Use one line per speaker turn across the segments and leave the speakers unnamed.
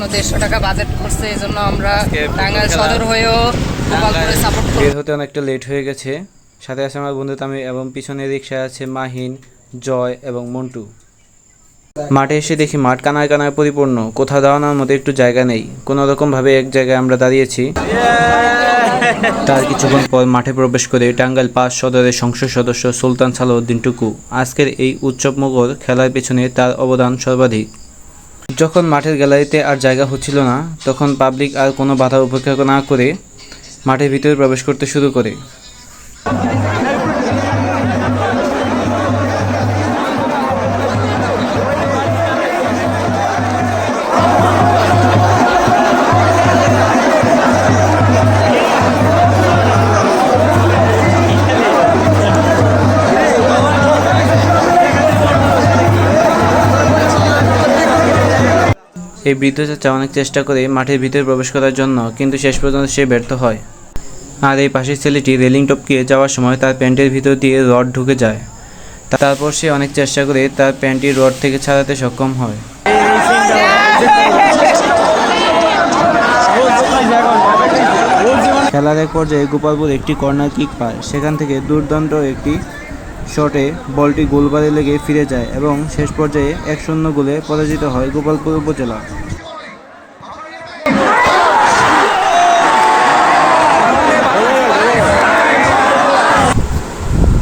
150 টাকা বাজেট করছে, এই জন্য আমরা টাঙ্গাইল সদর হয়েও গোপালপুরে সাপোর্ট
বের হতে অনেকটা লেট হয়ে গেছে। সাথে আছে আমার বন্ধু তামিম এবং পিছনে রিক্সায় আছে মাহিন, জয় এবং মন্টু। মাঠে এসে দেখি মাঠ কানায় কানায় পরিপূর্ণ, কোথাও দাঁড়ানোর মতো একটু জায়গা নেই। কোনো রকমভাবে এক জায়গায় আমরা দাঁড়িয়েছি। তার কিছুক্ষণ পর মাঠে প্রবেশ করে টাঙ্গাইল 5 সদরের সংসদ সদস্য সুলতান সালাউদ্দিন টুকু। আজকের এই উৎসবমুখর খেলার পেছনে তার অবদান সর্বাধিক। যখন মাঠের গ্যালারিতে আর জায়গা হচ্ছিল না, তখন পাবলিক আর কোনো বাধা উপেক্ষা না করে মাঠের ভিতরে প্রবেশ করতে শুরু করে। এই বৃদ্ধ চাচা অনেক চেষ্টা করে মাঠের ভিতরে প্রবেশ করার জন্য, কিন্তু শেষ পর্যন্ত সে ব্যর্থ হয়। আর এই পাশের ছেলেটি রেলিং টপকিয়ে যাওয়ার সময় তার প্যান্টের ভিতর দিয়ে রড ঢুকে যায়। তারপর সে অনেক চেষ্টা করে তার প্যান্টটি রড থেকে ছাড়াতে সক্ষম হয়। খেলার এক পর্যায়ে গোপালপুর একটি কর্নার কিক পায়। সেখান থেকে দুর্দান্ত একটি শটে বলটি গোলবারে লেগে ফিরে যায় এবং শেষ পর্যায়ে 1-0 গোলে পরাজিত হয় গোপালপুর উপজেলা।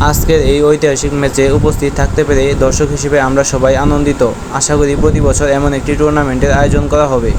আজকের এই ঐতিহাসিক ম্যাচে উপস্থিত থাকতে পেরে দর্শক হিসেবে আমরা সবাই আনন্দিত। আশা করি প্রতি বছর এমন একটি টুর্নামেন্টের আয়োজন করা হবে।